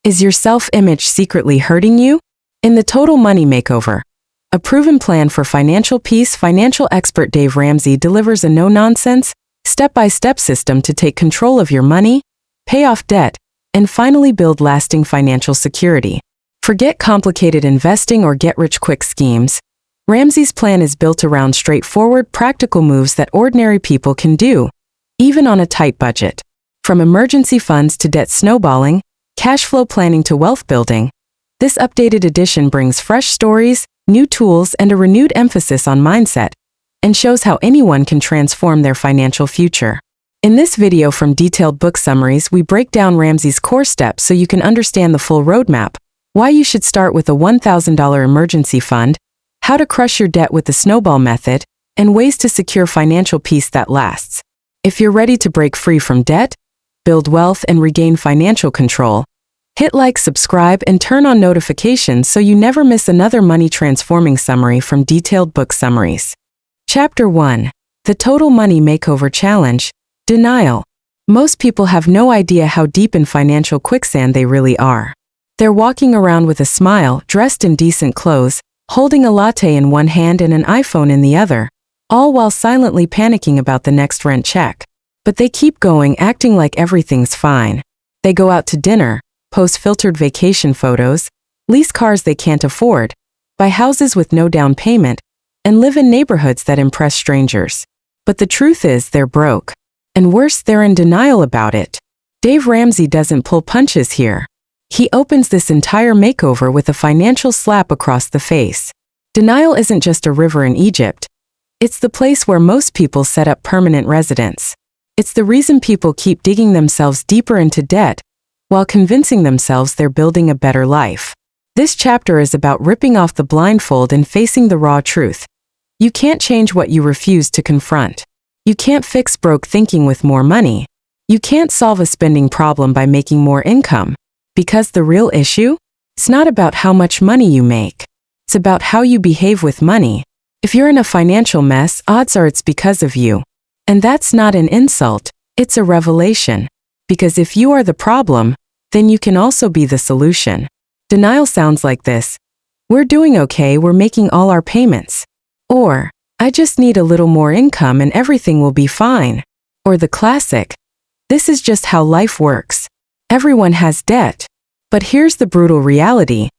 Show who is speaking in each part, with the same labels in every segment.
Speaker 1: Is your self-image secretly hurting you? In the Total Money Makeover, a proven plan for financial peace, financial expert Dave Ramsey delivers a no-nonsense, step-by-step system to take control of your money, pay off debt, and finally build lasting financial security. Forget complicated investing or get-rich-quick schemes. Ramsey's plan is built around straightforward, practical moves that ordinary people can do, even on a tight budget. From emergency funds to debt snowballing, cash flow planning to wealth building, this updated edition brings fresh stories, new tools, and a renewed emphasis on mindset, and shows how anyone can transform their financial future. In this video from Detailed Book Summaries, we break down Ramsey's core steps so you can understand the full roadmap, why you should start with a $1,000 emergency fund, how to crush your debt with the snowball method, and ways to secure financial peace that lasts. If you're ready to break free from debt, build wealth, and regain financial control, hit like, subscribe, and turn on notifications so you never miss another money-transforming summary from Detailed Book Summaries. Chapter 1. The Total Money Makeover Challenge. Denial. Most people have no idea how deep in financial quicksand they really are. They're walking around with a smile, dressed in decent clothes, holding a latte in one hand and an iPhone in the other, all while silently panicking about the next rent check. But they keep going, acting like everything's fine. They go out to dinner, post filtered vacation photos, lease cars they can't afford, buy houses with no down payment, and live in neighborhoods that impress strangers. But the truth is they're broke. And worse, they're in denial about it. Dave Ramsey doesn't pull punches here. He opens this entire makeover with a financial slap across the face. Denial isn't just a river in Egypt. It's the place where most people set up permanent residence. It's the reason people keep digging themselves deeper into debt, while convincing themselves they're building a better life. This chapter is about ripping off the blindfold and facing the raw truth. You can't change what you refuse to confront. You can't fix broke thinking with more money. You can't solve a spending problem by making more income. Because the real issue? It's not about how much money you make. It's about how you behave with money. If you're in a financial mess, odds are it's because of you. And that's not an insult, it's a revelation. Because if you are the problem, then you can also be the solution. Denial sounds like this: we're doing okay, we're making all our payments. Or, I just need a little more income and everything will be fine. Or the classic: this is just how life works. Everyone has debt. But here's the brutal reality.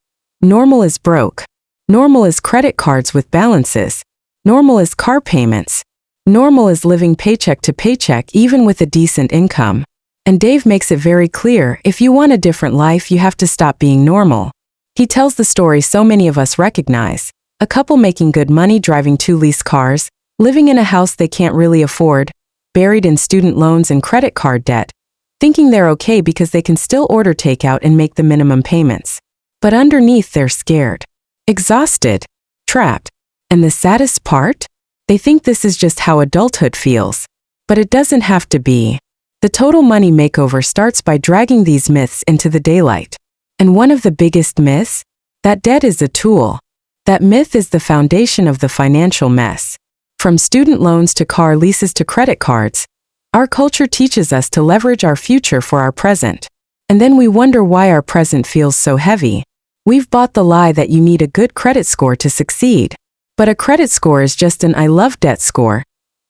Speaker 1: Normal is broke. Normal is credit cards with balances. Normal is car payments. Normal is living paycheck to paycheck even with a decent income. And Dave makes it very clear, if you want a different life, you have to stop being normal. He tells the story so many of us recognize. A couple making good money, driving 2 leased cars, living in a house they can't really afford, buried in student loans and credit card debt, thinking they're okay because they can still order takeout and make the minimum payments. But underneath they're scared, exhausted, trapped. And the saddest part? They think this is just how adulthood feels. But it doesn't have to be. The Total Money Makeover starts by dragging these myths into the daylight. And one of the biggest myths? That debt is a tool. That myth is the foundation of the financial mess. From student loans to car leases to credit cards, our culture teaches us to leverage our future for our present. And then we wonder why our present feels so heavy. We've bought the lie that you need a good credit score to succeed. But a credit score is just an I love debt score.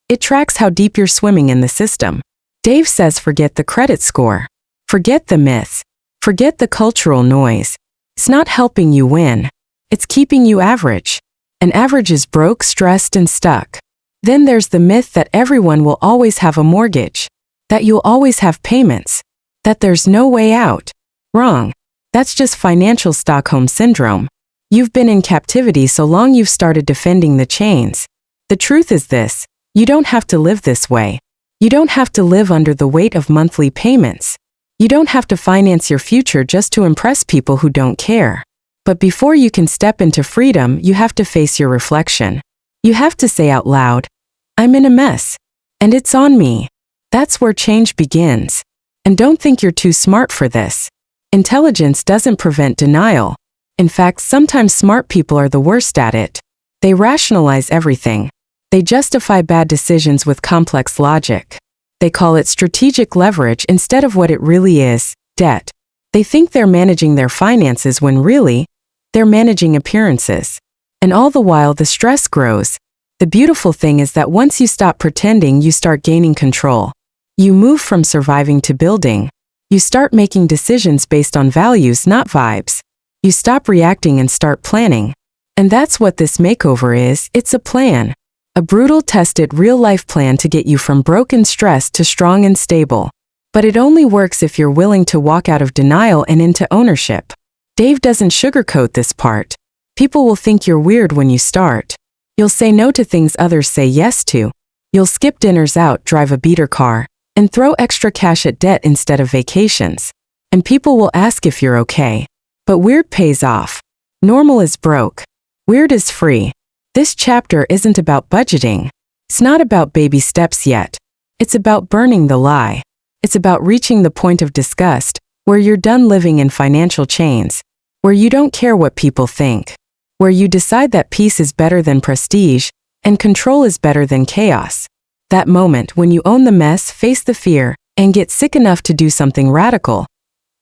Speaker 1: It tracks how deep you're swimming in the system. Dave says forget the credit score. Forget the myths. Forget the cultural noise. It's not helping you win. It's keeping you average. And average is broke, stressed, and stuck. Then there's the myth that everyone will always have a mortgage. That you'll always have payments. That there's no way out. Wrong. That's just financial Stockholm syndrome. You've been in captivity so long you've started defending the chains. The truth is this: you don't have to live this way. You don't have to live under the weight of monthly payments. You don't have to finance your future just to impress people who don't care. But before you can step into freedom, you have to face your reflection. You have to say out loud, I'm in a mess. And it's on me. That's where change begins. And don't think you're too smart for this. Intelligence doesn't prevent denial. In fact, sometimes smart people are the worst at it. They rationalize everything. They justify bad decisions with complex logic. They call it strategic leverage instead of what it really is: debt. They think they're managing their finances when really, they're managing appearances. And all the while the stress grows. The beautiful thing is that once you stop pretending, you start gaining control. You move from surviving to building. You start making decisions based on values, not vibes. You stop reacting and start planning. And that's what this makeover is. It's a plan. A brutal, tested, real-life plan to get you from broke and stressed to strong and stable. But it only works if you're willing to walk out of denial and into ownership. Dave doesn't sugarcoat this part. People will think you're weird when you start. You'll say no to things others say yes to. You'll skip dinners out, drive a beater car, and throw extra cash at debt instead of vacations. And people will ask if you're okay. But weird pays off. Normal is broke. Weird is free. This chapter isn't about budgeting. It's not about baby steps yet. It's about burning the lie. It's about reaching the point of disgust, where you're done living in financial chains, where you don't care what people think, where you decide that peace is better than prestige, and control is better than chaos. That moment when you own the mess, face the fear, and get sick enough to do something radical.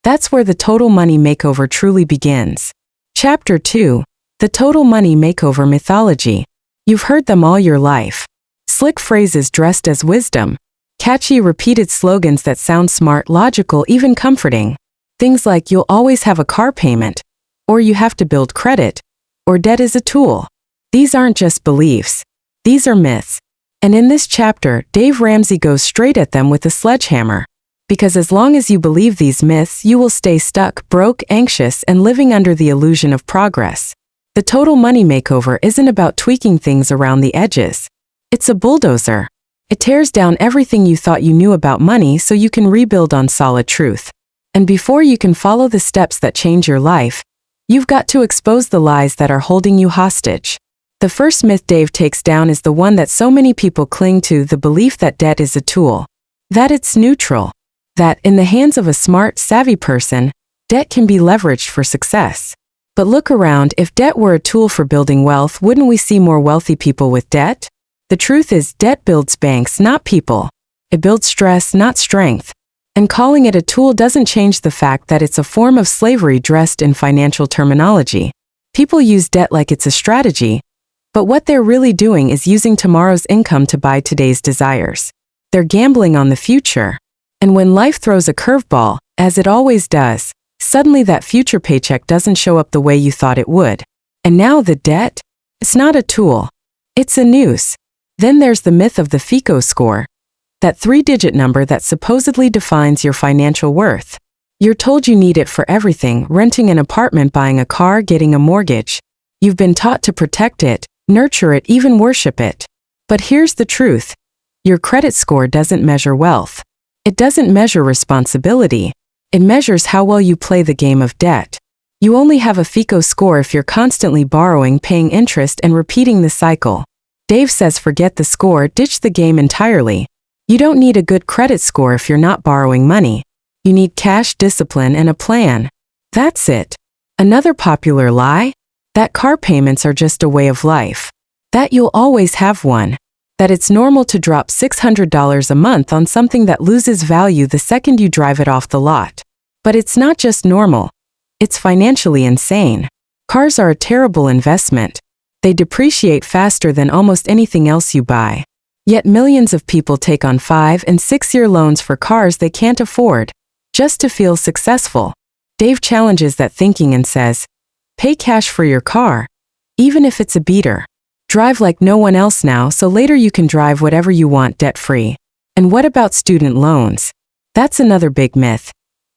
Speaker 1: That's where the Total Money Makeover truly begins. Chapter 2. The Total Money Makeover Mythology. You've heard them all your life. Slick phrases dressed as wisdom. Catchy, repeated slogans that sound smart, logical, even comforting. Things like you'll always have a car payment, or you have to build credit, or debt is a tool. These aren't just beliefs. These are myths. And in this chapter, Dave Ramsey goes straight at them with a sledgehammer. Because as long as you believe these myths, you will stay stuck, broke, anxious, and living under the illusion of progress. The Total Money Makeover isn't about tweaking things around the edges. It's a bulldozer. It tears down everything you thought you knew about money so you can rebuild on solid truth. And before you can follow the steps that change your life, you've got to expose the lies that are holding you hostage. The first myth Dave takes down is the one that so many people cling to, the belief that debt is a tool. That it's neutral. That, in the hands of a smart, savvy person, debt can be leveraged for success. But look around, if debt were a tool for building wealth, wouldn't we see more wealthy people with debt? The truth is, debt builds banks, not people. It builds stress, not strength. And calling it a tool doesn't change the fact that it's a form of slavery dressed in financial terminology. People use debt like it's a strategy, but what they're really doing is using tomorrow's income to buy today's desires. They're gambling on the future. And when life throws a curveball, as it always does, suddenly that future paycheck doesn't show up the way you thought it would. And now the debt? It's not a tool. It's a noose. Then there's the myth of the FICO score, that 3-digit number that supposedly defines your financial worth. You're told you need it for everything: renting an apartment, buying a car, getting a mortgage. You've been taught to protect it, nurture it, even worship it. But here's the truth. Your credit score doesn't measure wealth. It doesn't measure responsibility. It measures how well you play the game of debt. You only have a FICO score if you're constantly borrowing, paying interest, and repeating the cycle. Dave says forget the score, ditch the game entirely. You don't need a good credit score if you're not borrowing money. You need cash, discipline, and a plan. That's it. Another popular lie? That car payments are just a way of life. That you'll always have one. That it's normal to drop $600 a month on something that loses value the second you drive it off the lot. But it's not just normal. It's financially insane. Cars are a terrible investment. They depreciate faster than almost anything else you buy. Yet millions of people take on 5- and 6-year loans for cars they can't afford, just to feel successful. Dave challenges that thinking and says, pay cash for your car, even if it's a beater. Drive like no one else now so later you can drive whatever you want debt-free. And what about student loans? That's another big myth.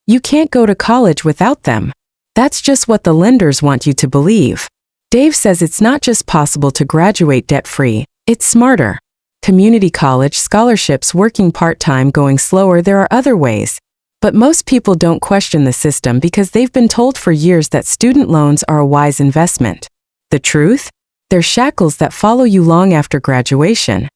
Speaker 1: You can't go to college without them. That's just what the lenders want you to believe. Dave says it's not just possible to graduate debt-free, it's smarter. Community college, scholarships, working part-time, going slower, there are other ways. But most people don't question the system because they've been told for years that student loans are a wise investment. The truth? They're shackles that follow you long after graduation.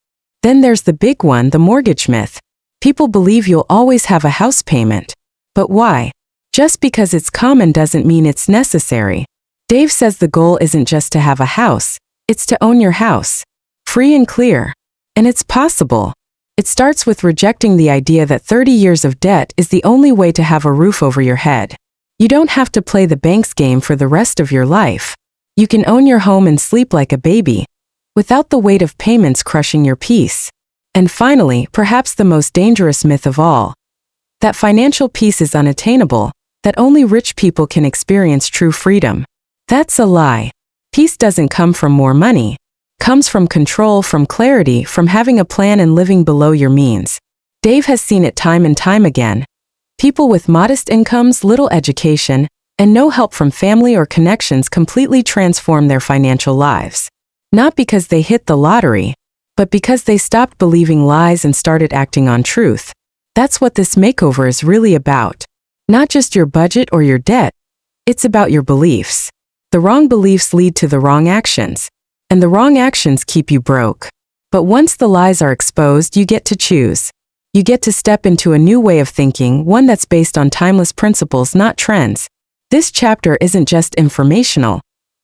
Speaker 1: Then there's the big one, the mortgage myth. People believe you'll always have a house payment. But why? Just because it's common doesn't mean it's necessary. Dave says the goal isn't just to have a house, it's to own your house. Free and clear. And it's possible. It starts with rejecting the idea that 30 years of debt is the only way to have a roof over your head. You don't have to play the bank's game for the rest of your life. You can own your home and sleep like a baby, without the weight of payments crushing your peace. And finally, perhaps the most dangerous myth of all, that financial peace is unattainable, that only rich people can experience true freedom. That's a lie. Peace doesn't come from more money. It comes from control, from clarity, from having a plan and living below your means. Dave has seen it time and time again. People with modest incomes, little education, and no help from family or connections completely transform their financial lives. Not because they hit the lottery, but because they stopped believing lies and started acting on truth. That's what this makeover is really about. Not just your budget or your debt, it's about your beliefs. The wrong beliefs lead to the wrong actions, and the wrong actions keep you broke. But once the lies are exposed, you get to choose. You get to step into a new way of thinking, one that's based on timeless principles, not trends. This chapter isn't just informational,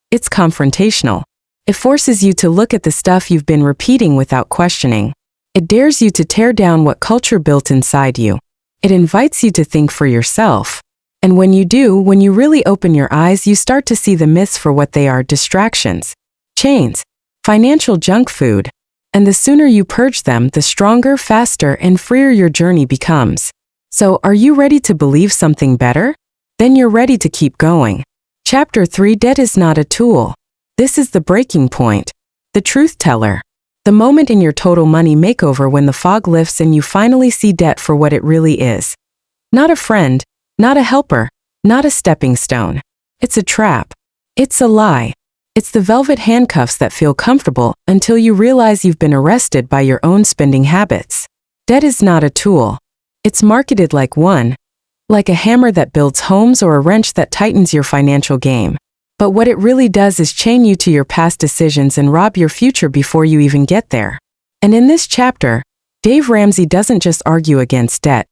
Speaker 1: it's confrontational. It forces you to look at the stuff you've been repeating without questioning. It dares you to tear down what culture built inside you. It invites you to think for yourself. And when you do, when you really open your eyes, you start to see the myths for what they are: distractions, chains, financial junk food. And the sooner you purge them, the stronger, faster, and freer your journey becomes. So, are you ready to believe something better? Then you're ready to keep going. Chapter 3: Debt is not a tool. This is the breaking point. The truth teller. The moment in your total money makeover when the fog lifts and you finally see debt for what it really is. Not a friend, not a helper, not a stepping stone. It's a trap. It's a lie. It's the velvet handcuffs that feel comfortable until you realize you've been arrested by your own spending habits. Debt is not a tool. It's marketed like one, like a hammer that builds homes or a wrench that tightens your financial game. But what it really does is chain you to your past decisions and rob your future before you even get there. And in this chapter, Dave Ramsey doesn't just argue against debt.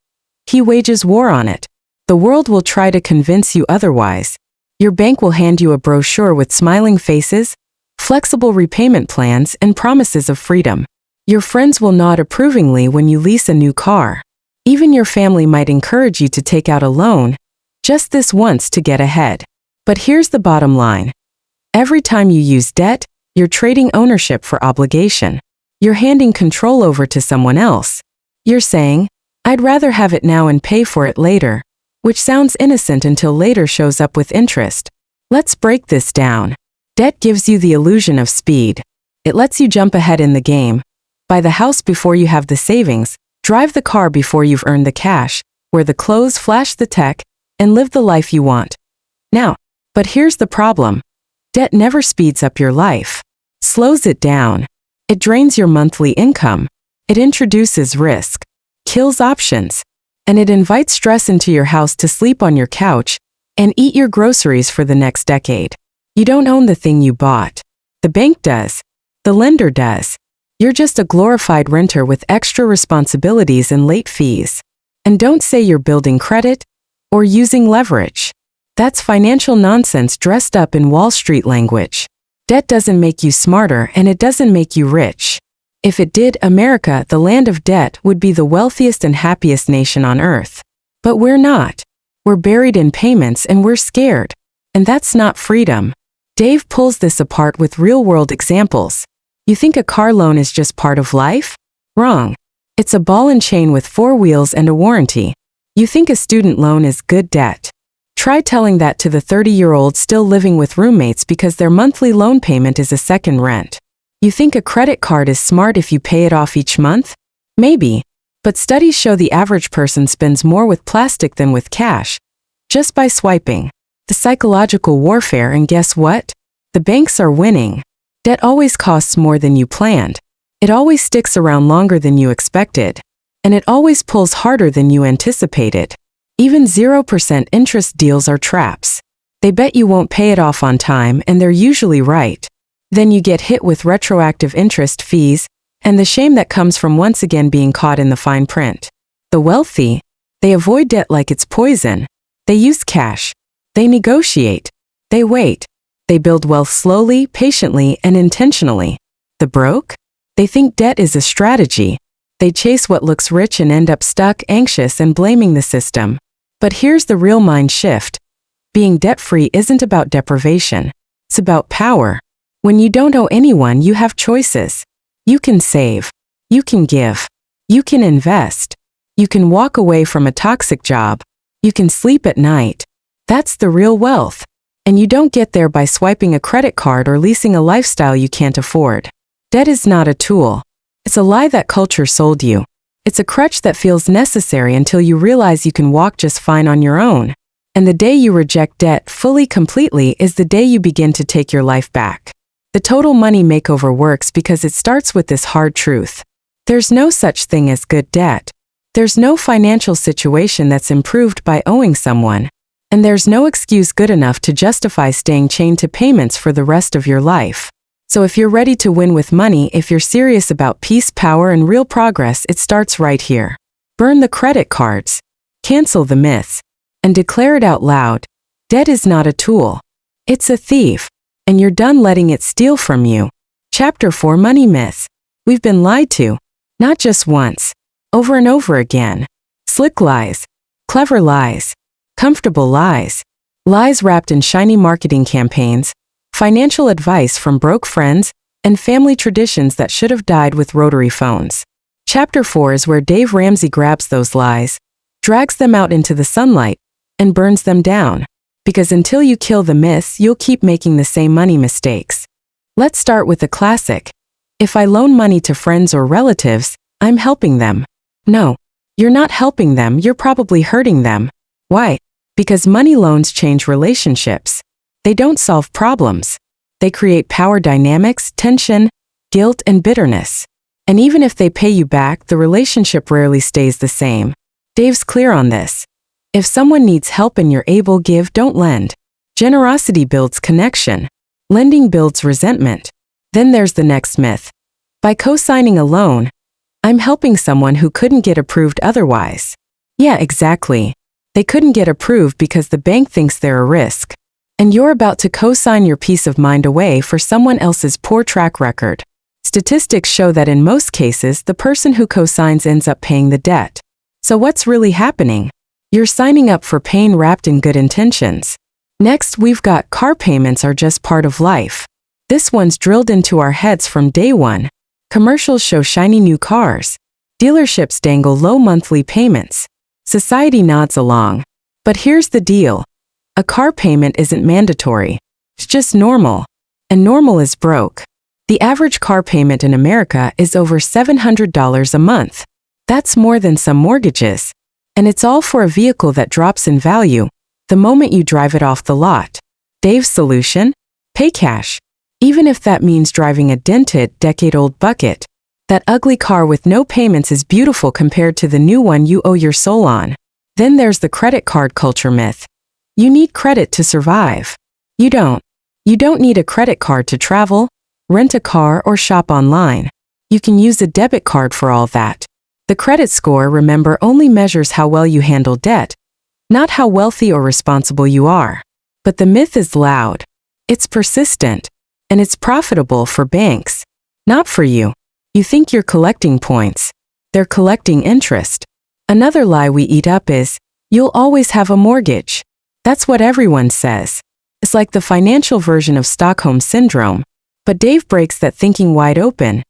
Speaker 1: He wages war on it. The world will try to convince you otherwise. Your bank will hand you a brochure with smiling faces, flexible repayment plans, and promises of freedom. Your friends will nod approvingly when you lease a new car. Even your family might encourage you to take out a loan, just this once to get ahead. But here's the bottom line. Every time you use debt, you're trading ownership for obligation. You're handing control over to someone else. You're saying, "I'd rather have it now and pay for it later," which sounds innocent until later shows up with interest. Let's break this down. Debt gives you the illusion of speed. It lets you jump ahead in the game, buy the house before you have the savings, drive the car before you've earned the cash, wear the clothes, flash the tech, and live the life you want. Now, but here's the problem. Debt never speeds up your life. Slows it down. It drains your monthly income. It introduces risk, kills options, and it invites stress into your house to sleep on your couch and eat your groceries for the next decade. You don't own the thing you bought. The bank does. The lender does. You're just a glorified renter with extra responsibilities and late fees. And don't say you're building credit or using leverage. That's financial nonsense dressed up in Wall Street language. Debt doesn't make you smarter and it doesn't make you rich. If it did, America, the land of debt, would be the wealthiest and happiest nation on earth. But we're not. We're buried in payments and we're scared. And that's not freedom. Dave pulls this apart with real-world examples. You think a car loan is just part of life? Wrong. It's a ball and chain with 4 wheels and a warranty. You think a student loan is good debt. Try telling that to the 30-year-old still living with roommates because their monthly loan payment is a second rent. You think a credit card is smart if you pay it off each month? Maybe. But studies show the average person spends more with plastic than with cash, just by swiping. The psychological warfare, and guess what? The banks are winning. Debt always costs more than you planned. It always sticks around longer than you expected. And it always pulls harder than you anticipated. Even 0% interest deals are traps. They bet you won't pay it off on time, and they're usually right. Then you get hit with retroactive interest fees, and the shame that comes from once again being caught in the fine print. The wealthy, they avoid debt like it's poison. They use cash. They negotiate. They wait. They build wealth slowly, patiently, and intentionally. The broke? They think debt is a strategy. They chase what looks rich and end up stuck, anxious, and blaming the system. But here's the real mind shift. Being debt-free isn't about deprivation. It's about power. When you don't owe anyone, you have choices. You can save. You can give. You can invest. You can walk away from a toxic job. You can sleep at night. That's the real wealth. And you don't get there by swiping a credit card or leasing a lifestyle you can't afford. Debt is not a tool. It's a lie that culture sold you. It's a crutch that feels necessary until you realize you can walk just fine on your own. And the day you reject debt fully, completely, is the day you begin to take your life back. The Total Money Makeover works because it starts with this hard truth. There's no such thing as good debt. There's no financial situation that's improved by owing someone. And there's no excuse good enough to justify staying chained to payments for the rest of your life. So if you're ready to win with money, if you're serious about peace, power, and real progress, it starts right here. Burn the credit cards. Cancel the myths. And declare it out loud. Debt is not a tool. It's a thief. And you're done letting it steal from you. Chapter 4: Money Myths. We've been lied to. Not just once. Over and over again. Slick lies. Clever lies. Comfortable lies. Lies wrapped in shiny marketing campaigns. Financial advice from broke friends, and family traditions that should have died with rotary phones. Chapter 4 is where Dave Ramsey grabs those lies, drags them out into the sunlight, and burns them down. Because until you kill the myths, you'll keep making the same money mistakes. Let's start with the classic. If I loan money to friends or relatives, I'm helping them. No, you're not helping them, you're probably hurting them. Why? Because money loans change relationships. They don't solve problems. They create power dynamics, tension, guilt, and bitterness. And even if they pay you back, the relationship rarely stays the same. Dave's clear on this. If someone needs help and you're able, give, don't lend. Generosity builds connection. Lending builds resentment. Then there's the next myth. By co-signing a loan, I'm helping someone who couldn't get approved otherwise. Yeah, exactly. They couldn't get approved because the bank thinks they're a risk. And you're about to co-sign your peace of mind away for someone else's poor track record. Statistics show that in most cases, the person who co-signs ends up paying the debt. So what's really happening? You're signing up for pain wrapped in good intentions. Next, we've got car payments are just part of life. This one's drilled into our heads from day one. Commercials show shiny new cars. Dealerships dangle low monthly payments. Society nods along. But here's the deal. A car payment isn't mandatory. It's just normal. And normal is broke. The average car payment in America is over $700 a month. That's more than some mortgages. And it's all for a vehicle that drops in value the moment you drive it off the lot. Dave's solution? Pay cash. Even if that means driving a dented, decade-old bucket. That ugly car with no payments is beautiful compared to the new one you owe your soul on. Then there's the credit card culture myth. You need credit to survive. You don't. You don't need a credit card to travel, rent a car, or shop online. You can use a debit card for all that. The credit score, remember, only measures how well you handle debt, not how wealthy or responsible you are. But the myth is loud. It's persistent. And it's profitable for banks. Not for you. You think you're collecting points. They're collecting interest. Another lie we eat up is, you'll always have a mortgage. That's what everyone says. It's like the financial version of Stockholm Syndrome. But Dave breaks that thinking wide open.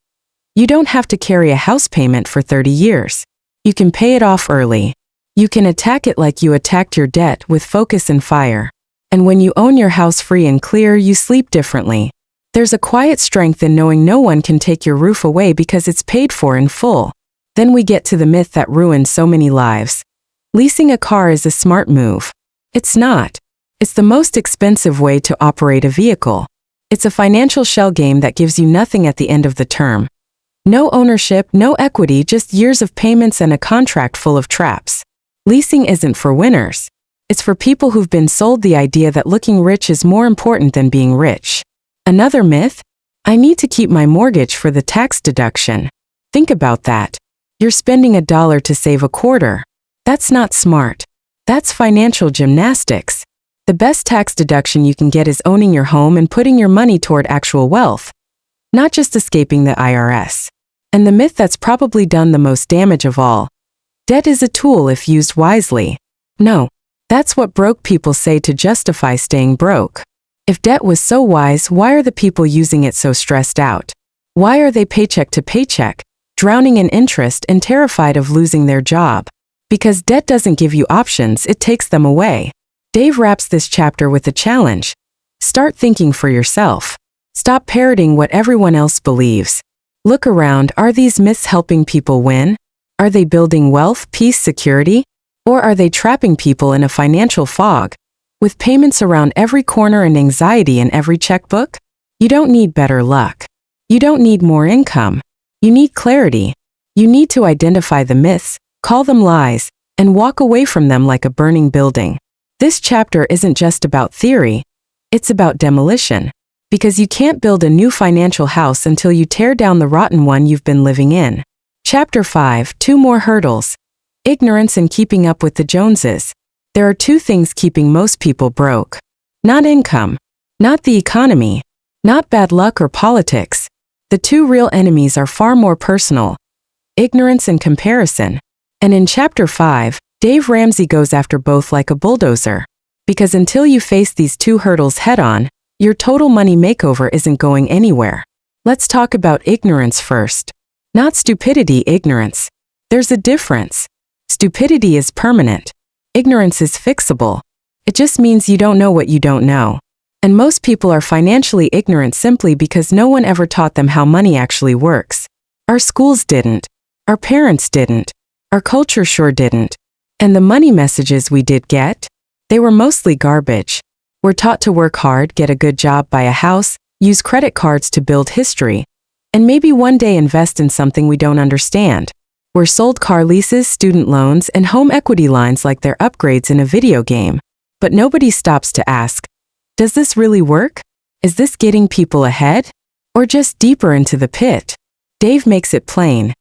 Speaker 1: You don't have to carry a house payment for 30 years. You can pay it off early. You can attack it like you attacked your debt, with focus and fire. And when you own your house free and clear, you sleep differently. There's a quiet strength in knowing no one can take your roof away because it's paid for in full. Then we get to the myth that ruins so many lives. Leasing a car is a smart move. It's not. It's the most expensive way to operate a vehicle. It's a financial shell game that gives you nothing at the end of the term. No ownership, no equity, just years of payments and a contract full of traps. Leasing isn't for winners. It's for people who've been sold the idea that looking rich is more important than being rich. Another myth? I need to keep my mortgage for the tax deduction. Think about that. You're spending $1 to save a quarter. That's not smart. That's financial gymnastics. The best tax deduction you can get is owning your home and putting your money toward actual wealth, not just escaping the IRS. And the myth that's probably done the most damage of all. Debt is a tool if used wisely. No, That's what broke people say to justify staying broke. If debt was so wise, why are the people using it so stressed out? Why are they paycheck to paycheck, drowning in interest and terrified of losing their job? Because debt doesn't give you options, it takes them away. Dave wraps this chapter with a challenge. Start thinking for yourself. Stop parroting what everyone else believes. Look around, are these myths helping people win? Are they building wealth, peace, security? Or are they trapping people in a financial fog, with payments around every corner and anxiety in every checkbook? You don't need better luck. You don't need more income. You need clarity. You need to identify the myths, call them lies, and walk away from them like a burning building. This chapter isn't just about theory, it's about demolition. Because you can't build a new financial house until you tear down the rotten one you've been living in. Chapter 5, 2 more hurdles. Ignorance and keeping up with the Joneses. There are 2 things keeping most people broke. Not income, not the economy, not bad luck or politics. The 2 real enemies are far more personal. Ignorance and comparison. And in Chapter 5, Dave Ramsey goes after both like a bulldozer. Because until you face these 2 hurdles head-on, your total money makeover isn't going anywhere. Let's talk about ignorance first. Not stupidity, ignorance. There's a difference. Stupidity is permanent. Ignorance is fixable. It just means you don't know what you don't know. And most people are financially ignorant simply because no one ever taught them how money actually works. Our schools didn't. Our parents didn't. Our culture sure didn't. And the money messages we did get? They were mostly garbage. We're taught to work hard, get a good job, buy a house, use credit cards to build history, and maybe one day invest in something we don't understand. We're sold car leases, student loans, and home equity lines like they're upgrades in a video game. But nobody stops to ask, does this really work? Is this getting people ahead? Or just deeper into the pit? Dave makes it plain.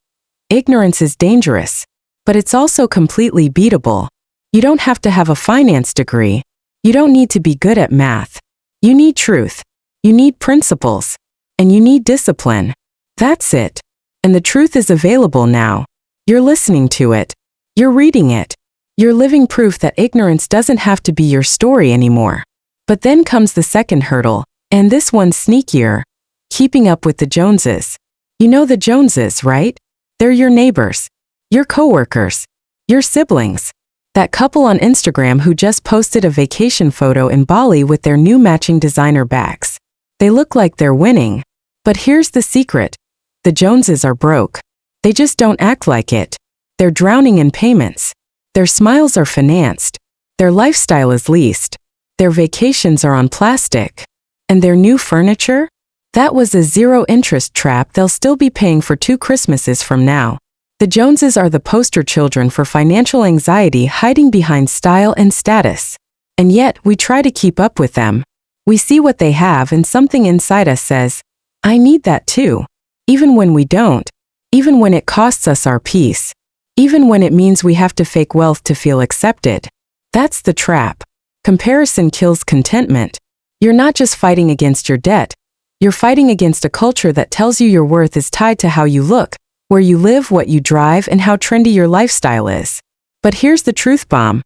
Speaker 1: Ignorance is dangerous, but it's also completely beatable. You don't have to have a finance degree. You don't need to be good at math. You need truth. You need principles. And you need discipline. That's it. And the truth is available now. You're listening to it. You're reading it. You're living proof that ignorance doesn't have to be your story anymore. But then comes the second hurdle, and this one's sneakier. Keeping up with the Joneses. You know the Joneses, right? They're your neighbors, your coworkers, your siblings. That couple on Instagram who just posted a vacation photo in Bali with their new matching designer bags. They look like they're winning. But here's the secret. The Joneses are broke. They just don't act like it. They're drowning in payments. Their smiles are financed. Their lifestyle is leased. Their vacations are on plastic. And their new furniture? That was a zero-interest trap they'll still be paying for 2 Christmases from now. The Joneses are the poster children for financial anxiety hiding behind style and status. And yet, we try to keep up with them. We see what they have and something inside us says, I need that too. Even when we don't. Even when it costs us our peace. Even when it means we have to fake wealth to feel accepted. That's the trap. Comparison kills contentment. You're not just fighting against your debt. You're fighting against a culture that tells you your worth is tied to how you look, where you live, what you drive, and how trendy your lifestyle is. But here's the truth bomb.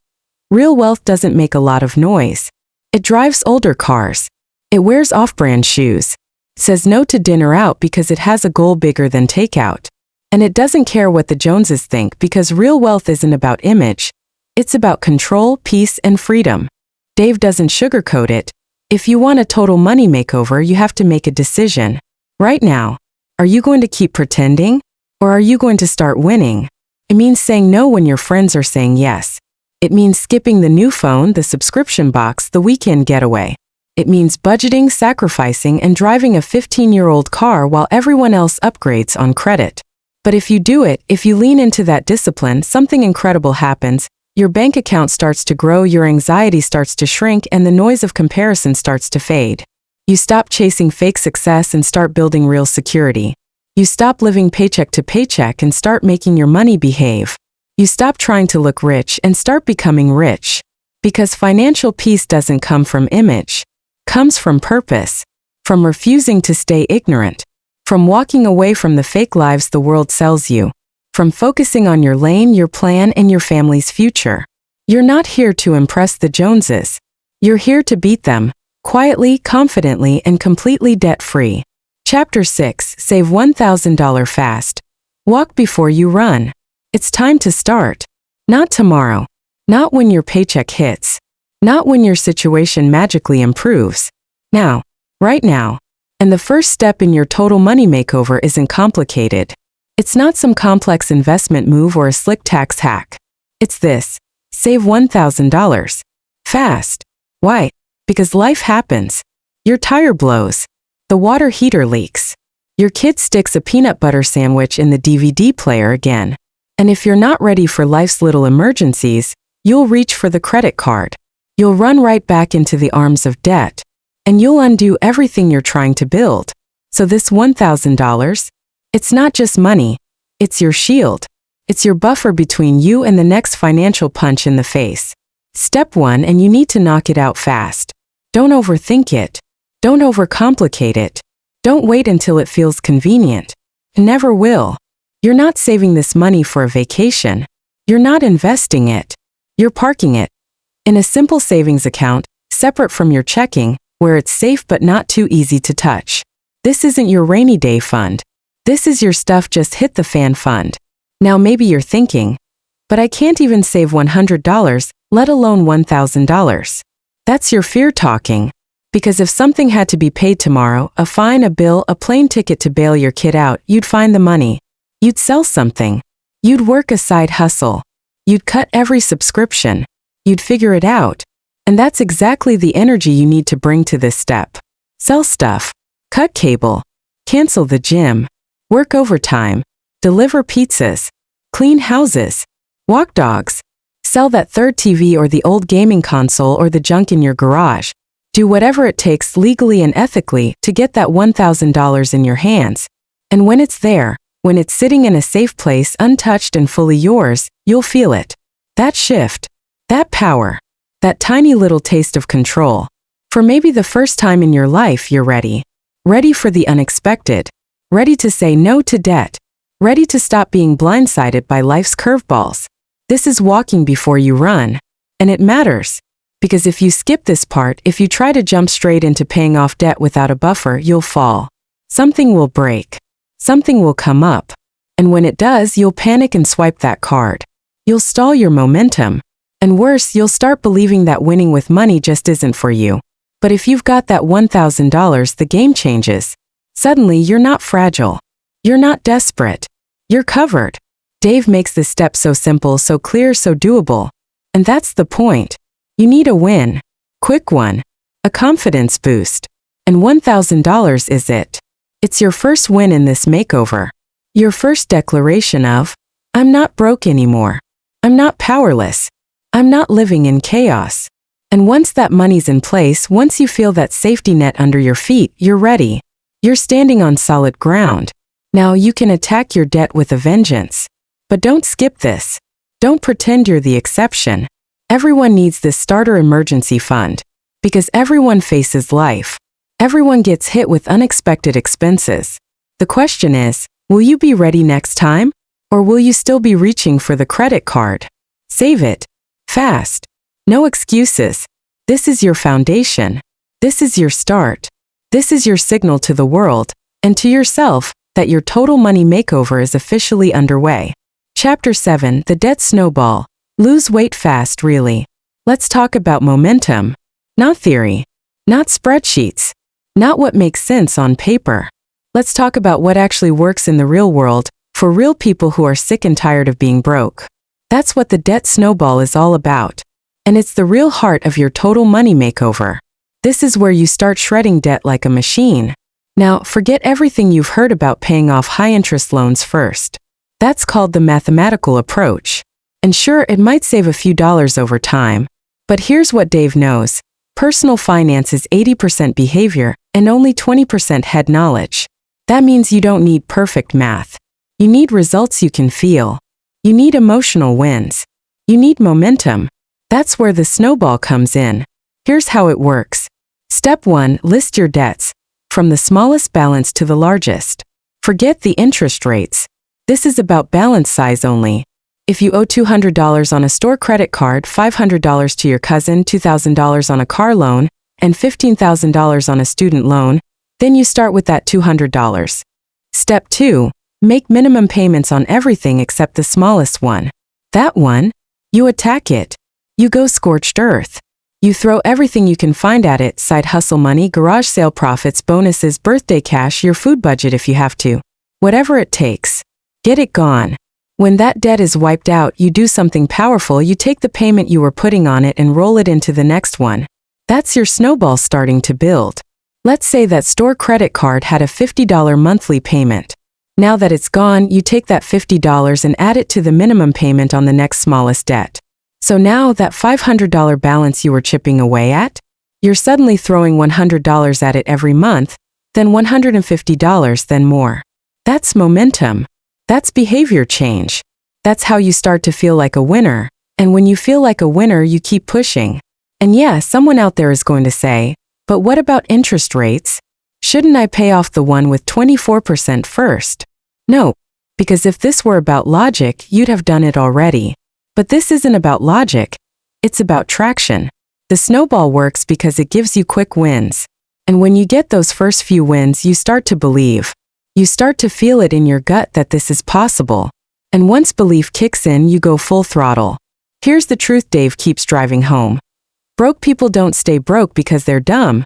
Speaker 1: Real wealth doesn't make a lot of noise. It drives older cars. It wears off-brand shoes. Says no to dinner out because it has a goal bigger than takeout. And it doesn't care what the Joneses think because real wealth isn't about image. It's about control, peace, and freedom. Dave doesn't sugarcoat it. If you want a total money makeover, you have to make a decision. Right now. Are you going to keep pretending? Or are you going to start winning? It means saying no when your friends are saying yes. It means skipping the new phone, the subscription box, the weekend getaway. It means budgeting, sacrificing, and driving a 15-year-old car while everyone else upgrades on credit. But if you do it, if you lean into that discipline, something incredible happens. Your bank account starts to grow, your anxiety starts to shrink, and the noise of comparison starts to fade. You stop chasing fake success and start building real security. You stop living paycheck to paycheck and start making your money behave. You stop trying to look rich and start becoming rich. Because financial peace doesn't come from image. Comes from purpose. From refusing to stay ignorant. From walking away from the fake lives the world sells you. From focusing on your lane, your plan, and your family's future. You're not here to impress the Joneses. You're here to beat them, quietly, confidently, and completely debt-free. Chapter 6, Save $1,000 Fast. Walk before you run. It's time to start. Not tomorrow. Not when your paycheck hits. Not when your situation magically improves. Now. Right now. And the first step in your total money makeover isn't complicated. It's not some complex investment move or a slick tax hack. It's this. Save $1,000. Fast. Why? Because life happens. Your tire blows. The water heater leaks. Your kid sticks a peanut butter sandwich in the DVD player again. And if you're not ready for life's little emergencies, you'll reach for the credit card. You'll run right back into the arms of debt. And you'll undo everything you're trying to build. So this $1,000, it's not just money. It's your shield. It's your buffer between you and the next financial punch in the face. Step 1, and you need to knock it out fast. Don't overthink it. Don't overcomplicate it. Don't wait until it feels convenient. It never will. You're not saving this money for a vacation. You're not investing it. You're parking it in a simple savings account, separate from your checking, where it's safe but not too easy to touch. This isn't your rainy day fund. This is your stuff just hit the fan fund. Now maybe you're thinking, but I can't even save $100, let alone $1,000. That's your fear talking. Because if something had to be paid tomorrow, a fine, a bill, a plane ticket to bail your kid out, you'd find the money. You'd sell something. You'd work a side hustle. You'd cut every subscription. You'd figure it out. And that's exactly the energy you need to bring to this step. Sell stuff. Cut cable. Cancel the gym. Work overtime. Deliver pizzas. Clean houses. Walk dogs. Sell that third TV or the old gaming console or the junk in your garage. Do whatever it takes legally and ethically to get that $1,000 in your hands. And when it's there, when it's sitting in a safe place untouched and fully yours, you'll feel it. That shift. That power. That tiny little taste of control. For maybe the first time in your life, you're ready. Ready for the unexpected. Ready to say no to debt. Ready to stop being blindsided by life's curveballs. This is walking before you run. And it matters. Because if you skip this part, if you try to jump straight into paying off debt without a buffer, you'll fall. Something will break. Something will come up. And when it does, you'll panic and swipe that card. You'll stall your momentum. And worse, you'll start believing that winning with money just isn't for you. But if you've got that $1,000, the game changes. Suddenly, you're not fragile. You're not desperate. You're covered. Dave makes this step so simple, so clear, so doable. And that's the point. You need a win. Quick one. A confidence boost. And $1,000 is it. It's your first win in this makeover. Your first declaration of, I'm not broke anymore. I'm not powerless. I'm not living in chaos. And once that money's in place, once you feel that safety net under your feet, you're ready. You're standing on solid ground. Now you can attack your debt with a vengeance. But don't skip this. Don't pretend you're the exception. Everyone needs this starter emergency fund. Because everyone faces life. Everyone gets hit with unexpected expenses. The question is, will you be ready next time? Or will you still be reaching for the credit card? Save it. Fast. No excuses. This is your foundation. This is your start. This is your signal to the world, and to yourself, that your total money makeover is officially underway. Chapter 7, The Debt Snowball. Lose weight fast, really. Let's talk about momentum. Not theory. Not spreadsheets. Not what makes sense on paper. Let's talk about what actually works in the real world, for real people who are sick and tired of being broke. That's what the debt snowball is all about. And it's the real heart of your total money makeover. This is where you start shredding debt like a machine. Now, forget everything you've heard about paying off high-interest loans first. That's called the mathematical approach. And sure, it might save a few dollars over time. But here's what Dave knows. Personal finance is 80% behavior and only 20% head knowledge. That means you don't need perfect math. You need results you can feel. You need emotional wins. You need momentum. That's where the snowball comes in. Here's how it works. Step 1, list your debts, from the smallest balance to the largest. Forget the interest rates. This is about balance size only. If you owe $200 on a store credit card, $500 to your cousin, $2,000 on a car loan, and $15,000 on a student loan, then you start with that $200. Step 2. Make minimum payments on everything except the smallest one. That one, you attack it. You go scorched earth. You throw everything you can find at it: side hustle money, garage sale profits, bonuses, birthday cash, your food budget if you have to. Whatever it takes. Get it gone. When that debt is wiped out, you do something powerful. You take the payment you were putting on it and roll it into the next one. That's your snowball starting to build. Let's say that store credit card had a $50 monthly payment. Now that it's gone, you take that $50 and add it to the minimum payment on the next smallest debt. So now that $500 balance you were chipping away at, you're suddenly throwing $100 at it every month, then $150, then more. That's momentum. That's behavior change. That's how you start to feel like a winner. And when you feel like a winner, you keep pushing. And yeah, someone out there is going to say, but what about interest rates? Shouldn't I pay off the one with 24% first? No, because if this were about logic, you'd have done it already. But this isn't about logic. It's about traction. The snowball works because it gives you quick wins. And when you get those first few wins, you start to believe. You start to feel it in your gut that this is possible. And once belief kicks in, you go full throttle. Here's the truth Dave keeps driving home. Broke people don't stay broke because they're dumb.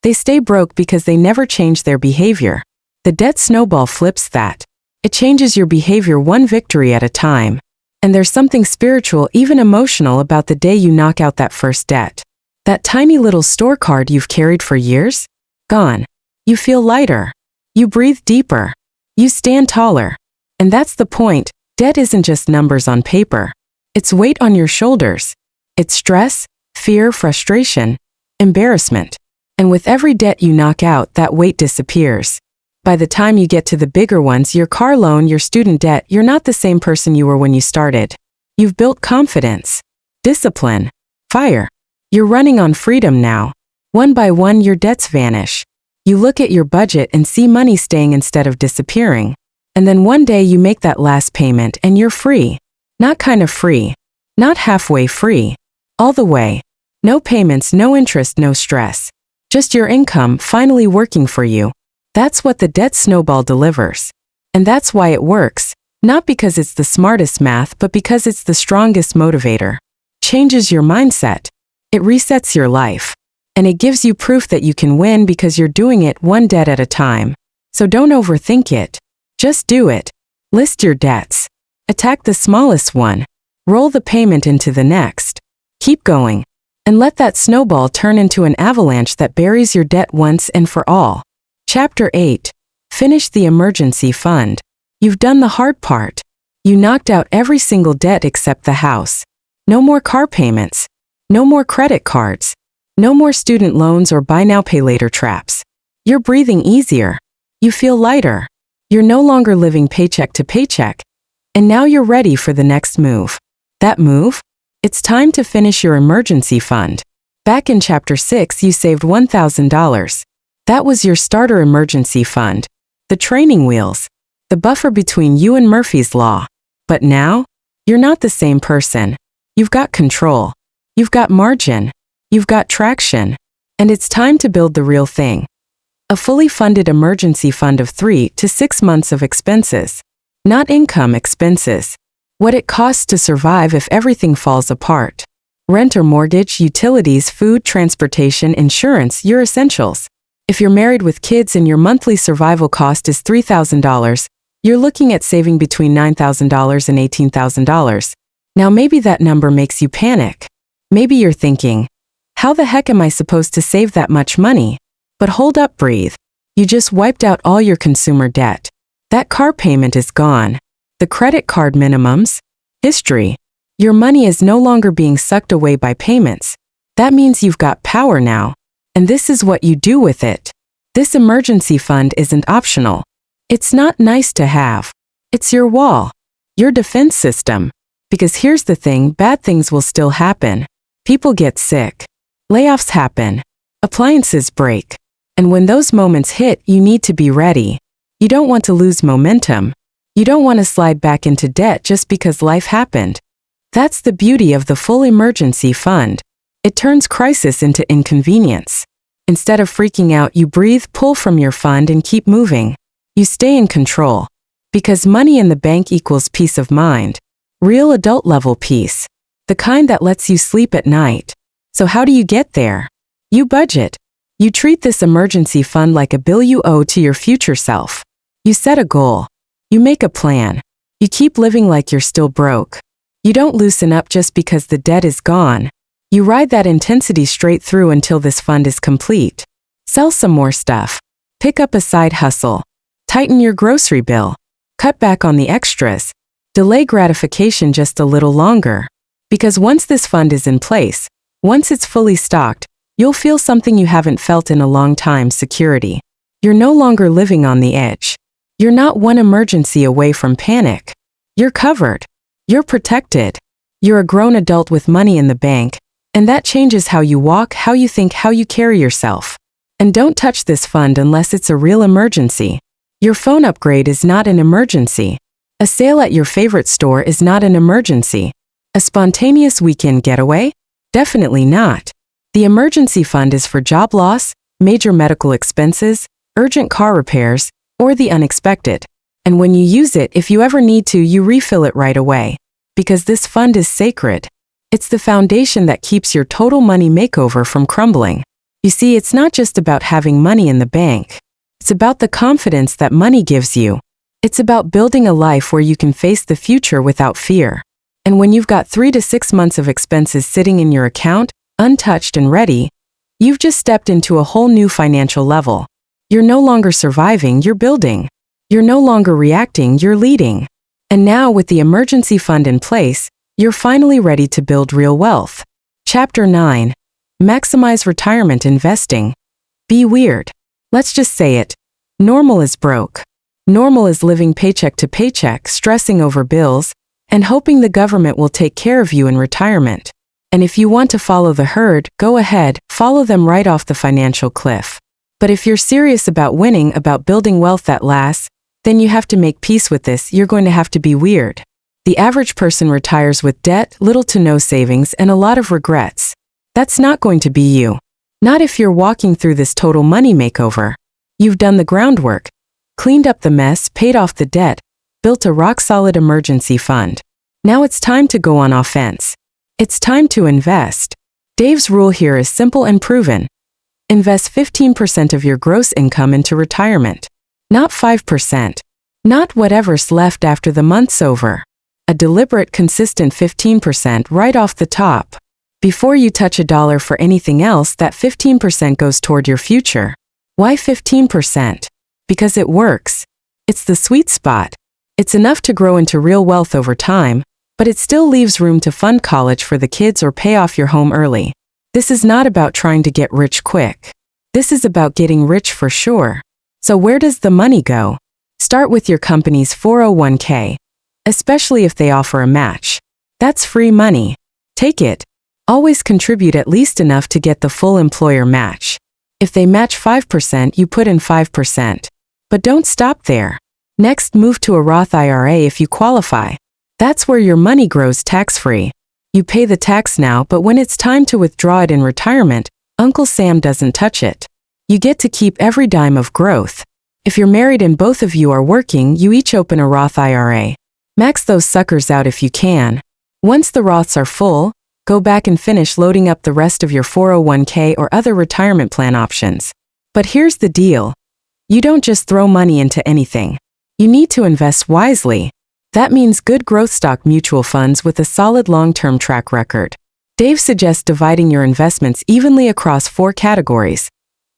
Speaker 1: They stay broke because they never change their behavior. The debt snowball flips that. It changes your behavior one victory at a time. And there's something spiritual, even emotional, about the day you knock out that first debt. That tiny little store card you've carried for years? Gone. You feel lighter. You breathe deeper. You stand taller. And that's the point. Debt isn't just numbers on paper. It's weight on your shoulders. It's stress, fear, frustration, embarrassment. And with every debt you knock out, that weight disappears. By the time you get to the bigger ones, your car loan, your student debt, you're not the same person you were when you started. You've built confidence, discipline, fire. You're running on freedom now. One by one, your debts vanish. You look at your budget and see money staying instead of disappearing. And then one day you make that last payment and you're free. Not kind of free. Not halfway free. All the way. No payments, no interest, no stress. Just your income finally working for you. That's what the debt snowball delivers. And that's why it works. Not because it's the smartest math, but because it's the strongest motivator. Changes your mindset. It resets your life. And it gives you proof that you can win because you're doing it one debt at a time. So don't overthink it. Just do it. List your debts. Attack the smallest one. Roll the payment into the next. Keep going. And let that snowball turn into an avalanche that buries your debt once and for all. Chapter 8. Finish the emergency fund. You've done the hard part. You knocked out every single debt except the house. No more car payments. No more credit cards. No more student loans or buy now pay later traps. You're breathing easier. You feel lighter. You're no longer living paycheck to paycheck. And now you're ready for the next move. That move? It's time to finish your emergency fund. Back in Chapter 6, you saved $1,000. That was your starter emergency fund. The training wheels. The buffer between you and Murphy's Law. But now, you're not the same person. You've got control. You've got margin. You've got traction. And it's time to build the real thing. A fully funded emergency fund of 3 to 6 months of expenses. Not income, expenses. What it costs to survive if everything falls apart. Rent or mortgage, utilities, food, transportation, insurance, your essentials. If you're married with kids and your monthly survival cost is $3,000, you're looking at saving between $9,000 and $18,000. Now maybe that number makes you panic. Maybe you're thinking, how the heck am I supposed to save that much money? But hold up, breathe. You just wiped out all your consumer debt. That car payment is gone. The credit card minimums, history. Your money is no longer being sucked away by payments. That means you've got power now. And this is what you do with it. This emergency fund isn't optional. It's not nice to have. It's your wall. Your defense system. Because here's the thing, bad things will still happen. People get sick. Layoffs happen. Appliances break. And when those moments hit, you need to be ready. You don't want to lose momentum. You don't want to slide back into debt just because life happened. That's the beauty of the full emergency fund. It turns crisis into inconvenience. Instead of freaking out, you breathe, pull from your fund, and keep moving. You stay in control. Because money in the bank equals peace of mind. Real adult-level peace. The kind that lets you sleep at night. So how do you get there? You budget. You treat this emergency fund like a bill you owe to your future self. You set a goal. You make a plan. You keep living like you're still broke. You don't loosen up just because the debt is gone. You ride that intensity straight through until this fund is complete. Sell some more stuff. Pick up a side hustle. Tighten your grocery bill. Cut back on the extras. Delay gratification just a little longer. Because once this fund is in place, once it's fully stocked, you'll feel something you haven't felt in a long time: security. You're no longer living on the edge. You're not one emergency away from panic. You're covered. You're protected. You're a grown adult with money in the bank, and that changes how you walk, how you think, how you carry yourself. And don't touch this fund unless it's a real emergency. Your phone upgrade is not an emergency. A sale at your favorite store is not an emergency. A spontaneous weekend getaway? Definitely not. The emergency fund is for job loss, major medical expenses, urgent car repairs, or the unexpected. And when you use it, if you ever need to, you refill it right away. Because this fund is sacred. It's the foundation that keeps your total money makeover from crumbling. You see, it's not just about having money in the bank. It's about the confidence that money gives you. It's about building a life where you can face the future without fear. And when you've got 3 to 6 months of expenses sitting in your account, untouched and ready, you've just stepped into a whole new financial level. You're no longer surviving, you're building. You're no longer reacting, you're leading. And now, with the emergency fund in place, you're finally ready to build real wealth. Chapter 9. Maximize retirement investing. Be weird. Let's just say it. Normal is broke. Normal is living paycheck to paycheck, stressing over bills, and hoping the government will take care of you in retirement. And if you want to follow the herd, go ahead, follow them right off the financial cliff. But if you're serious about winning, about building wealth that lasts, then you have to make peace with this. You're going to have to be weird. The average person retires with debt, little to no savings, and a lot of regrets. That's not going to be you. Not if you're walking through this total money makeover. You've done the groundwork, cleaned up the mess, paid off the debt, built a rock-solid emergency fund. Now it's time to go on offense. It's time to invest. Dave's rule here is simple and proven. Invest 15% of your gross income into retirement. Not 5%. Not whatever's left after the month's over. A deliberate, consistent 15% right off the top. Before you touch a dollar for anything else, that 15% goes toward your future. Why 15%? Because it works. It's the sweet spot. It's enough to grow into real wealth over time, but it still leaves room to fund college for the kids or pay off your home early. This is not about trying to get rich quick. This is about getting rich for sure. So where does the money go? Start with your company's 401k. Especially if they offer a match. That's free money. Take it. Always contribute at least enough to get the full employer match. If they match 5%, you put in 5%. But don't stop there. Next, move to a Roth IRA if you qualify. That's where your money grows tax-free. You pay the tax now, but when it's time to withdraw it in retirement, Uncle Sam doesn't touch it. You get to keep every dime of growth. If you're married and both of you are working, you each open a Roth IRA. Max those suckers out if you can. Once the Roths are full, go back and finish loading up the rest of your 401k or other retirement plan options. But here's the deal. You don't just throw money into anything. You need to invest wisely. That means good growth stock mutual funds with a solid long-term track record. Dave suggests dividing your investments evenly across 4 categories: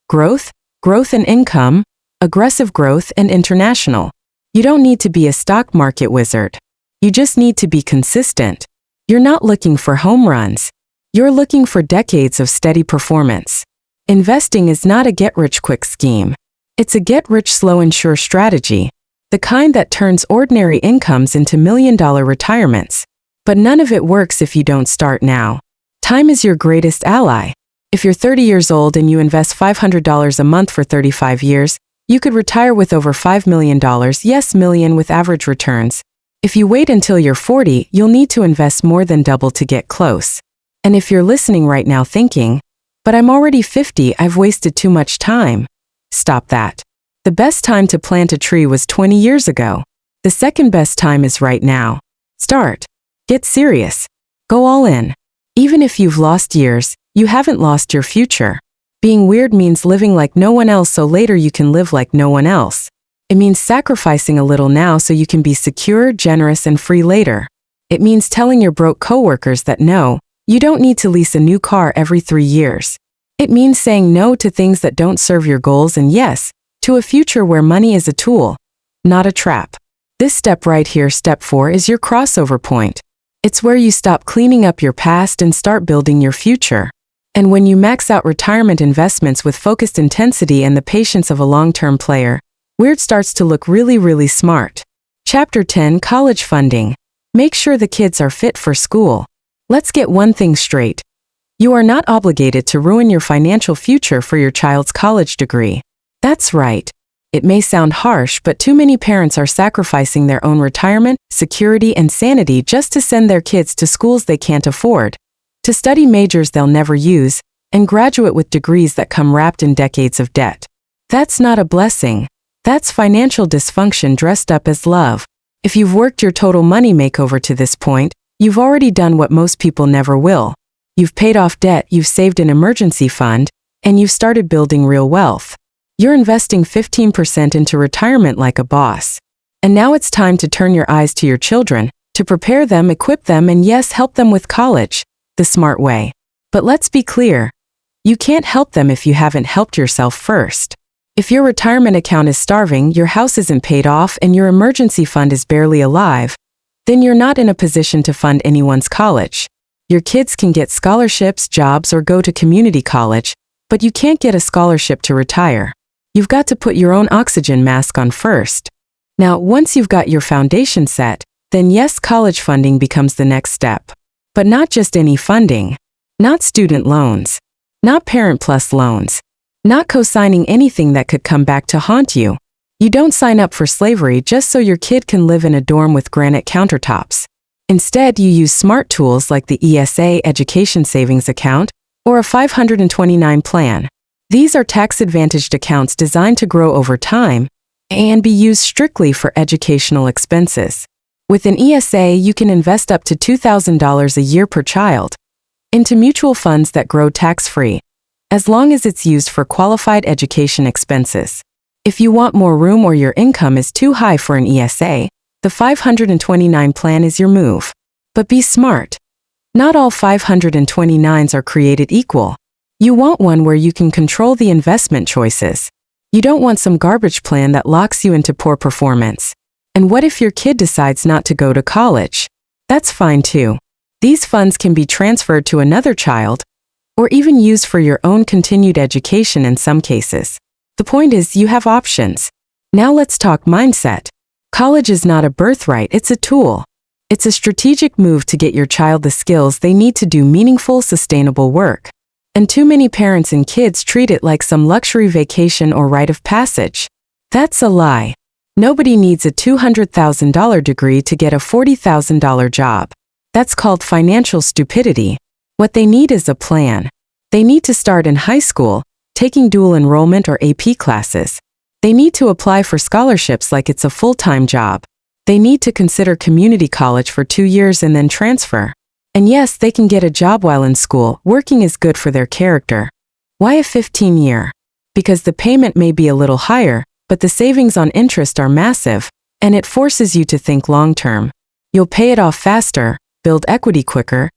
Speaker 1: growth, growth and income, aggressive growth, and international. You don't need to be a stock market wizard. You just need to be consistent. You're not looking for home runs. You're looking for decades of steady performance. Investing is not a get-rich-quick scheme. It's a get-rich-slow and sure strategy, the kind that turns ordinary incomes into million-dollar retirements. But none of it works if you don't start now. Time is your greatest ally. If you're 30 years old and you invest $500 a month for 35 years, You could retire with over $5 million, yes, million with average returns. If you wait until you're 40, you'll need to invest more than double to get close. And if you're listening right now thinking, but I'm already 50, I've wasted too much time. Stop that. The best time to plant a tree was 20 years ago. The second best time is right now. Start. Get serious. Go all in. Even if you've lost years, you haven't lost your future. Being weird means living like no one else so later you can live like no one else. It means sacrificing a little now so you can be secure, generous, and free later. It means telling your broke coworkers that no, you don't need to lease a new car every 3 years. It means saying no to things that don't serve your goals and yes, to a future where money is a tool, not a trap. This step right here, step 4, is your crossover point. It's where you stop cleaning up your past and start building your future. And when you max out retirement investments with focused intensity and the patience of a long-term player, weird starts to look really, really smart. Chapter 10, College Funding. Make sure the kids are fit for school. Let's get one thing straight. You are not obligated to ruin your financial future for your child's college degree. That's right. It may sound harsh, but too many parents are sacrificing their own retirement, security, and sanity just to send their kids to schools they can't afford, to study majors they'll never use, and graduate with degrees that come wrapped in decades of debt. That's not a blessing. That's financial dysfunction dressed up as love. If you've worked your total money makeover to this point, you've already done what most people never will. You've paid off debt, you've saved an emergency fund, and you've started building real wealth. You're investing 15% into retirement like a boss. And now it's time to turn your eyes to your children, to prepare them, equip them, and yes, help them with college, the smart way. But let's be clear. You can't help them if you haven't helped yourself first. If your retirement account is starving, your house isn't paid off, and your emergency fund is barely alive, then you're not in a position to fund anyone's college. Your kids can get scholarships, jobs, or go to community college, but you can't get a scholarship to retire. You've got to put your own oxygen mask on first. Now, once you've got your foundation set, then yes, college funding becomes the next step. But not just any funding. Not student loans. Not Parent Plus loans. Not co-signing anything that could come back to haunt you. You don't sign up for slavery just so your kid can live in a dorm with granite countertops. Instead, you use smart tools like the ESA Education Savings Account or a 529 plan. These are tax-advantaged accounts designed to grow over time and be used strictly for educational expenses. With an ESA, you can invest up to $2,000 a year per child into mutual funds that grow tax-free, as long as it's used for qualified education expenses. If you want more room or your income is too high for an ESA, the 529 plan is your move. But be smart. Not all 529s are created equal. You want one where you can control the investment choices. You don't want some garbage plan that locks you into poor performance. And what if your kid decides not to go to college? That's fine too. These funds can be transferred to another child, or even used for your own continued education in some cases. The point is, you have options. Now let's talk mindset. College is not a birthright, it's a tool. It's a strategic move to get your child the skills they need to do meaningful, sustainable work. And too many parents and kids treat it like some luxury vacation or rite of passage. That's a lie. Nobody needs a $200,000 degree to get a $40,000 job. That's called financial stupidity. What they need is a plan. They need to start in high school, taking dual enrollment or AP classes. They need to apply for scholarships like it's a full-time job. They need to consider community college for 2 years and then transfer. And yes, they can get a job while in school. Working is good for their character. Why a 15-year? Because the payment may be a little higher, but the savings on interest are massive, and it forces you to think long-term. You'll pay it off faster, build equity quicker,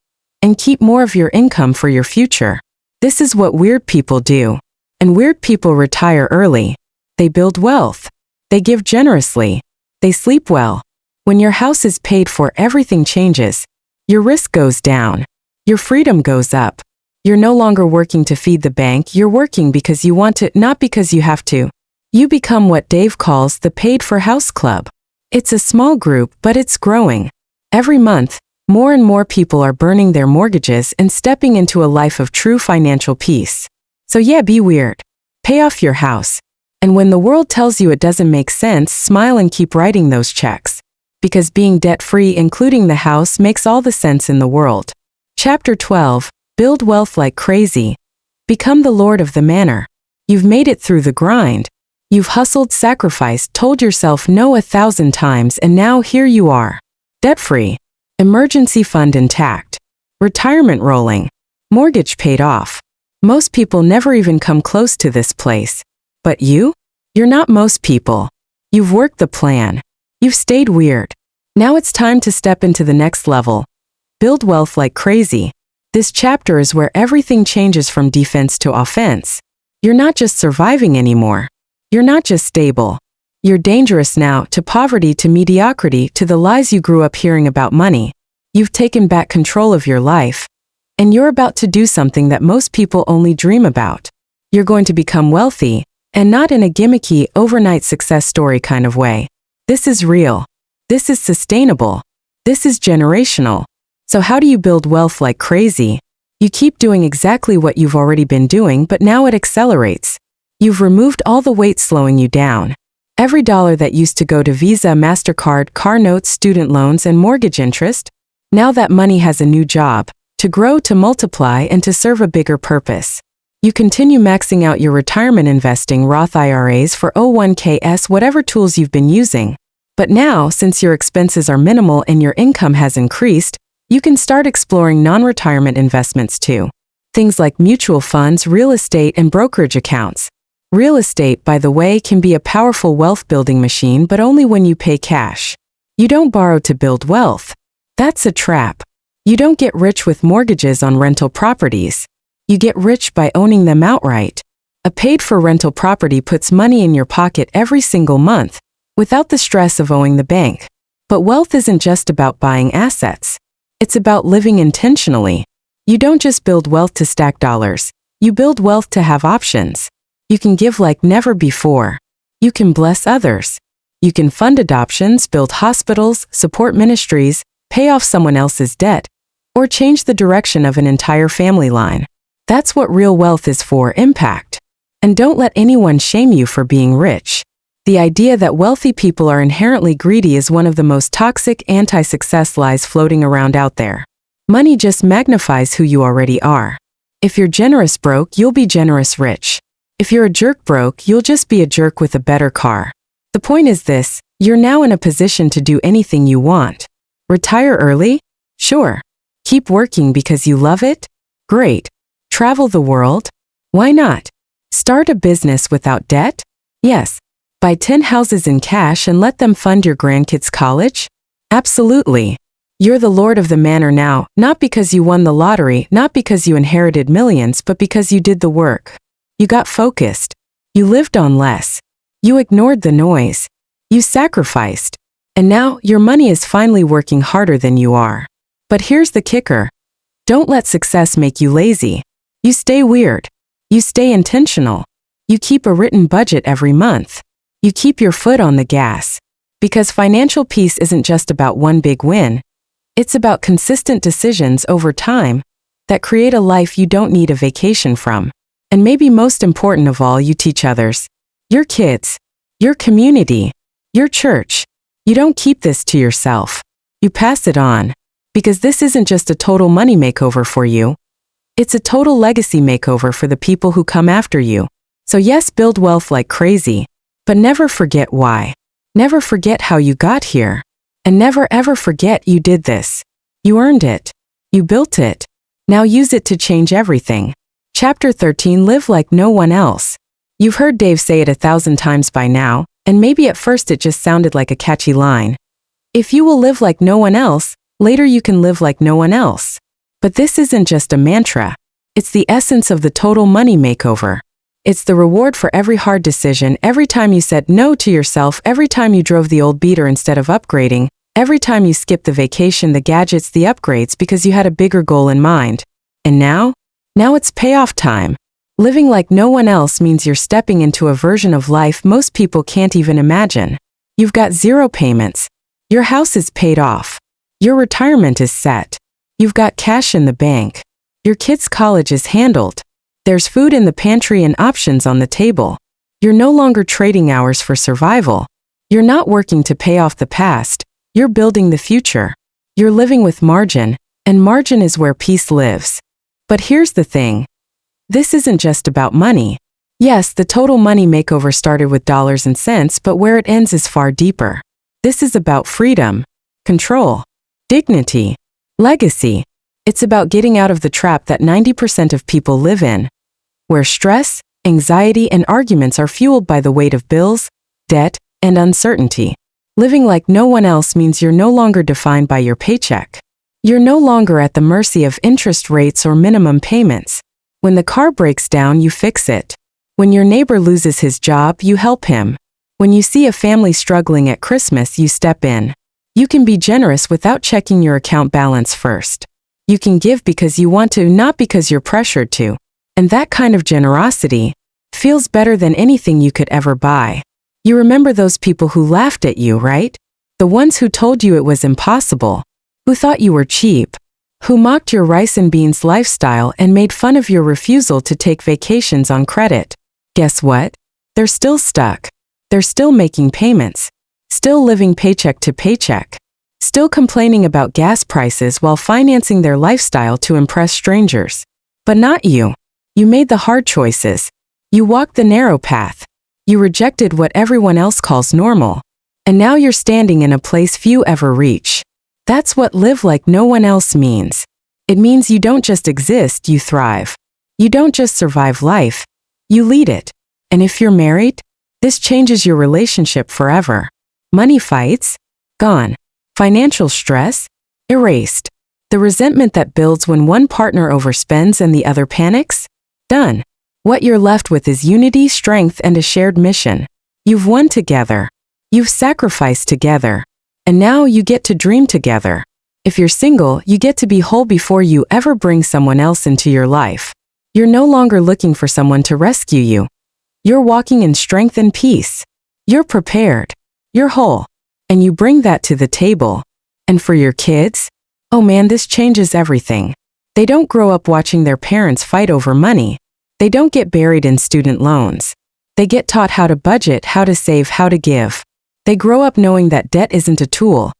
Speaker 1: and keep more of your income for your future. This is what weird people do. And weird people retire early. They build wealth. They give generously. They sleep well. When your house is paid for, everything changes. Your risk goes down. Your freedom goes up. You're no longer working to feed the bank, you're working because you want to, not because you have to. You become what Dave calls the paid-for-house club. It's a small group, but it's growing. Every month, more and more people are burning their mortgages and stepping into a life of true financial peace. So yeah, be weird. Pay off your house. And when the world tells you it doesn't make sense, smile and keep writing those checks. Because being debt-free, including the house, makes all the sense in the world. Chapter 12. Build wealth like crazy. Become the lord of the manor. You've made it through the grind. You've hustled, sacrificed, told yourself no 1,000 times, and now here you are. Debt-free. Emergency fund intact. Retirement rolling. Mortgage paid off. Most people never even come close to this place. But you? You're not most people. You've worked the plan. You've stayed weird. Now it's time to step into the next level. Build wealth like crazy. This chapter is where everything changes from defense to offense. You're not just surviving anymore. You're not just stable. You're dangerous now, to poverty, to mediocrity, to the lies you grew up hearing about money. You've taken back control of your life. And you're about to do something that most people only dream about. You're going to become wealthy, and not in a gimmicky, overnight success story kind of way. This is real. This is sustainable. This is generational. So how do you build wealth like crazy? You keep doing exactly what you've already been doing, but now it accelerates. You've removed all the weight slowing you down. Every dollar that used to go to Visa, MasterCard, car notes, student loans, and mortgage interest, now that money has a new job, to grow, to multiply, and to serve a bigger purpose. You continue maxing out your retirement investing, Roth IRAs, 401ks, whatever tools you've been using. But now, since your expenses are minimal and your income has increased, you can start exploring non-retirement investments too. Things like mutual funds, real estate, and brokerage accounts. Real estate, by the way, can be a powerful wealth-building machine, but only when you pay cash. You don't borrow to build wealth. That's a trap. You don't get rich with mortgages on rental properties. You get rich by owning them outright. A paid-for rental property puts money in your pocket every single month, without the stress of owing the bank. But wealth isn't just about buying assets. It's about living intentionally. You don't just build wealth to stack dollars. You build wealth to have options. You can give like never before. You can bless others. You can fund adoptions, build hospitals, support ministries, pay off someone else's debt, or change the direction of an entire family line. That's what real wealth is for: impact. And don't let anyone shame you for being rich. The idea that wealthy people are inherently greedy is one of the most toxic anti-success lies floating around out there. Money just magnifies who you already are. If you're generous broke, you'll be generous rich. If you're a jerk broke, you'll just be a jerk with a better car. The point is this: you're now in a position to do anything you want. Retire early? Sure. Keep working because you love it? Great. Travel the world? Why not? Start a business without debt? Yes. Buy 10 houses in cash and let them fund your grandkids' college? Absolutely. You're the lord of the manor now, not because you won the lottery, not because you inherited millions, but because you did the work. You got focused. You lived on less. You ignored the noise. You sacrificed. And now your money is finally working harder than you are. But here's the kicker. Don't let success make you lazy. You stay weird. You stay intentional. You keep a written budget every month. You keep your foot on the gas. Because financial peace isn't just about one big win. It's about consistent decisions over time that create a life you don't need a vacation from. And maybe most important of all, you teach others. Your kids. Your community. Your church. You don't keep this to yourself. You pass it on. Because this isn't just a total money makeover for you. It's a total legacy makeover for the people who come after you. So yes, build wealth like crazy. But never forget why. Never forget how you got here. And never ever forget you did this. You earned it. You built it. Now use it to change everything. Chapter 13. Live like no one else. You've heard Dave say it 1,000 times by now, and maybe at first it just sounded like a catchy line. If you will live like no one else, later you can live like no one else. But this isn't just a mantra. It's the essence of the total money makeover. It's the reward for every hard decision, every time you said no to yourself, every time you drove the old beater instead of upgrading, every time you skipped the vacation, the gadgets, the upgrades because you had a bigger goal in mind. And now? Now it's payoff time. Living like no one else means you're stepping into a version of life most people can't even imagine. You've got zero payments. Your house is paid off. Your retirement is set. You've got cash in the bank. Your kids' college is handled. There's food in the pantry and options on the table. You're no longer trading hours for survival. You're not working to pay off the past. You're building the future. You're living with margin, and margin is where peace lives. But here's the thing. This isn't just about money. Yes, the Total Money Makeover started with dollars and cents, but where it ends is far deeper. This is about freedom, control, dignity, legacy. It's about getting out of the trap that 90% of people live in, where stress, anxiety, and arguments are fueled by the weight of bills, debt, and uncertainty. Living like no one else means you're no longer defined by your paycheck. You're no longer at the mercy of interest rates or minimum payments. When the car breaks down, you fix it. When your neighbor loses his job, you help him. When you see a family struggling at Christmas, you step in. You can be generous without checking your account balance first. You can give because you want to, not because you're pressured to. And that kind of generosity feels better than anything you could ever buy. You remember those people who laughed at you, right? The ones who told you it was impossible, who thought you were cheap, who mocked your rice and beans lifestyle and made fun of your refusal to take vacations on credit. Guess what? They're still stuck. They're still making payments, still living paycheck to paycheck, still complaining about gas prices while financing their lifestyle to impress strangers. But not you. You made the hard choices. You walked the narrow path. You rejected what everyone else calls normal. And now you're standing in a place few ever reach. That's what live like no one else means. It means you don't just exist, you thrive. You don't just survive life, you lead it. And if you're married, this changes your relationship forever. Money fights? Gone. Financial stress? Erased. The resentment that builds when one partner overspends and the other panics? Done. What you're left with is unity, strength, and a shared mission. You've won together. You've sacrificed together. And now you get to dream together. If you're single, you get to be whole before you ever bring someone else into your life. You're no longer looking for someone to rescue you. You're walking in strength and peace. You're prepared. You're whole. And you bring that to the table. And for your kids? Oh man, this changes everything. They don't grow up watching their parents fight over money. They don't get buried in student loans. They get taught how to budget, how to save, how to give. They grow up knowing that debt isn't a tool.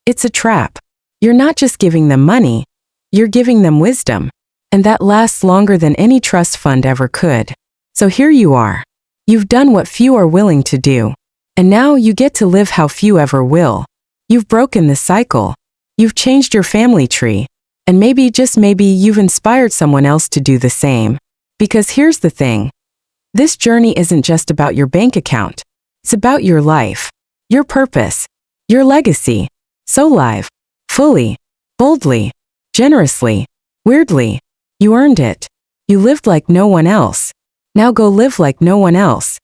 Speaker 1: It's a trap. You're not just giving them money, you're giving them wisdom. And that lasts longer than any trust fund ever could. So here you are. You've done what few are willing to do. And now you get to live how few ever will. You've broken the cycle. You've changed your family tree. And maybe, just maybe, you've inspired someone else to do the same. Because here's the thing. This journey isn't just about your bank account. It's about your life, your purpose, your legacy. So live, fully, boldly, generously, weirdly. You earned it. You lived like no one else. Now go live like no one else.